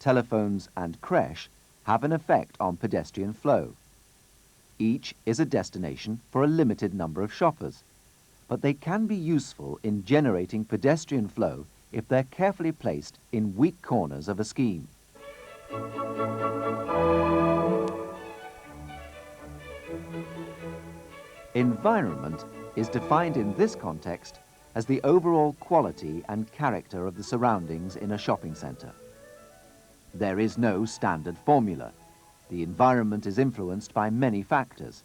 telephones and creche have an effect on pedestrian flow. Each is a destination for a limited number of shoppers, but they can be useful in generating pedestrian flow if they're carefully placed in weak corners of a scheme. Environment is defined in this context as the overall quality and character of the surroundings in a shopping centre. There is no standard formula. The environment is influenced by many factors,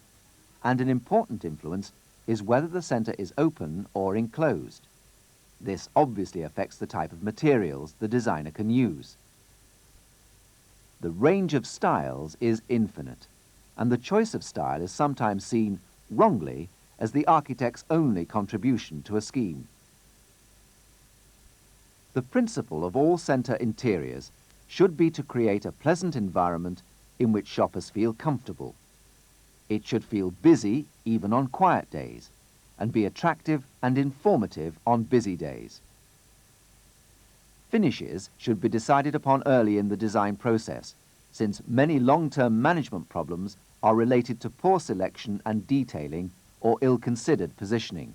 and an important influence is whether the centre is open or enclosed. This obviously affects the type of materials the designer can use. The range of styles is infinite, and the choice of style is sometimes seen, wrongly, as the architect's only contribution to a scheme. The principle of all centre interiors should be to create a pleasant environment in which shoppers feel comfortable. It should feel busy even on quiet days, and be attractive and informative on busy days. Finishes should be decided upon early in the design process, since many long-term management problems are related to poor selection and detailing or ill-considered positioning.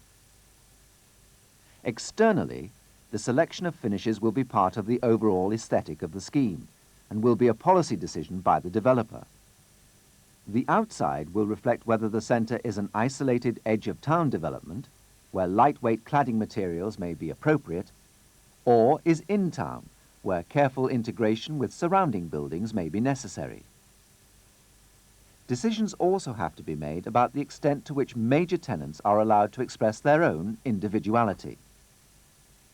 Externally, the selection of finishes will be part of the overall aesthetic of the scheme and will be a policy decision by the developer. The outside will reflect whether the centre is an isolated edge-of-town development, where lightweight cladding materials may be appropriate, or is in town, where careful integration with surrounding buildings may be necessary. Decisions also have to be made about the extent to which major tenants are allowed to express their own individuality.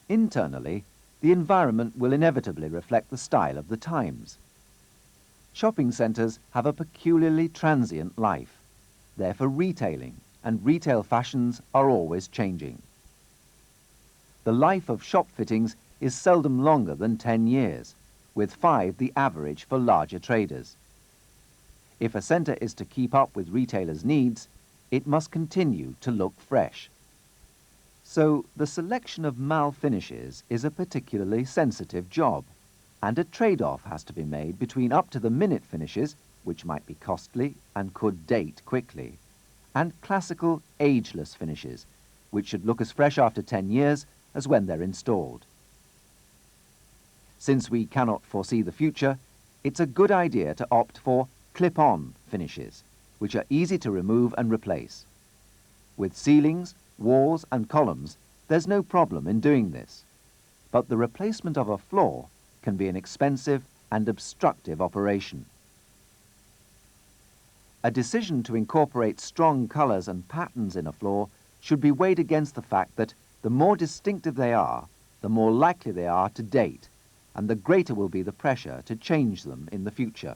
Internally, the environment will inevitably reflect the style of the times. Shopping centres have a peculiarly transient life. They're for retailing, and retail fashions are always changing. The life of shop fittings is seldom longer than 10 years, with 5 the average for larger traders. If a centre is to keep up with retailers' needs, it must continue to look fresh. So the selection of mal finishes is a particularly sensitive job, and a trade-off has to be made between up-to-the-minute finishes, which might be costly and could date quickly, and classical, ageless finishes, which should look as fresh after 10 years as when they're installed. Since we cannot foresee the future, it's a good idea to opt for clip-on finishes, which are easy to remove and replace. With ceilings, walls and columns, there's no problem in doing this, but the replacement of a floor can be an expensive and obstructive operation. A decision to incorporate strong colours and patterns in a floor should be weighed against the fact that the more distinctive they are, the more likely they are to date, and the greater will be the pressure to change them in the future.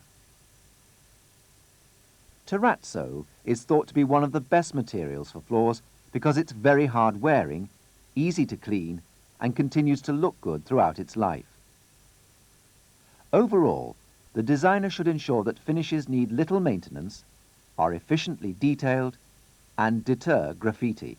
Terrazzo is thought to be one of the best materials for floors because it's very hard wearing, easy to clean, and continues to look good throughout its life. Overall, the designer should ensure that finishes need little maintenance, are efficiently detailed, and deter graffiti.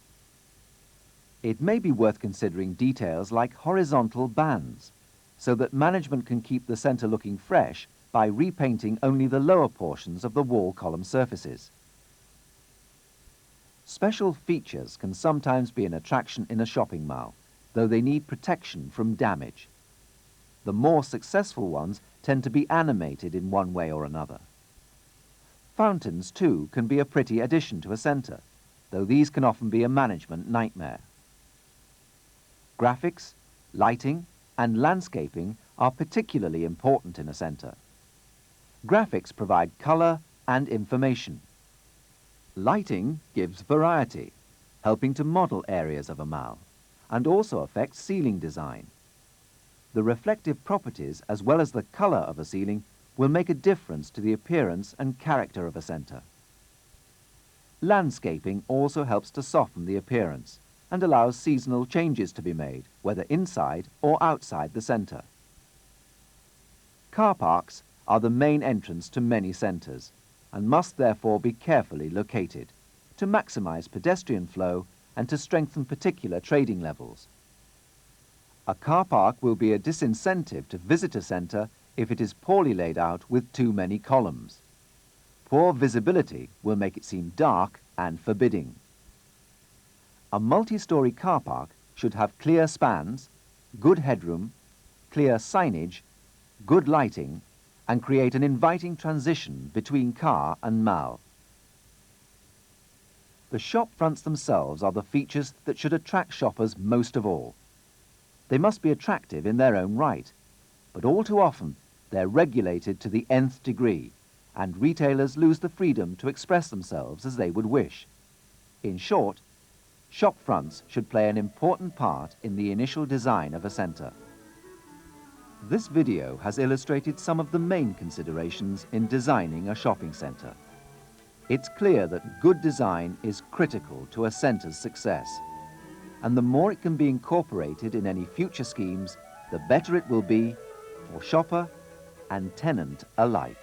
It may be worth considering details like horizontal bands, so that management can keep the centre looking fresh by repainting only the lower portions of the wall column surfaces. Special features can sometimes be an attraction in a shopping mall, though they need protection from damage. The more successful ones tend to be animated in one way or another. Fountains, too, can be a pretty addition to a centre, though these can often be a management nightmare. Graphics, lighting, and landscaping are particularly important in a centre. Graphics provide colour and information. Lighting gives variety, helping to model areas of a mall, and also affects ceiling design. The reflective properties as well as the colour of a ceiling will make a difference to the appearance and character of a centre. Landscaping also helps to soften the appearance and allows seasonal changes to be made, whether inside or outside the centre. Car parks are the main entrance to many centres and must therefore be carefully located to maximise pedestrian flow and to strengthen particular trading levels. A car park will be a disincentive to visit a centre if it is poorly laid out with too many columns. Poor visibility will make it seem dark and forbidding. A multi-storey car park should have clear spans, good headroom, clear signage, good lighting, and create an inviting transition between car and mall. The shop fronts themselves are the features that should attract shoppers most of all. They must be attractive in their own right, but all too often they're regulated to the nth degree, and retailers lose the freedom to express themselves as they would wish. In short, shop fronts should play an important part in the initial design of a centre. This video has illustrated some of the main considerations in designing a shopping centre. It's clear that good design is critical to a centre's success, and the more it can be incorporated in any future schemes, the better it will be for shopper and tenant alike.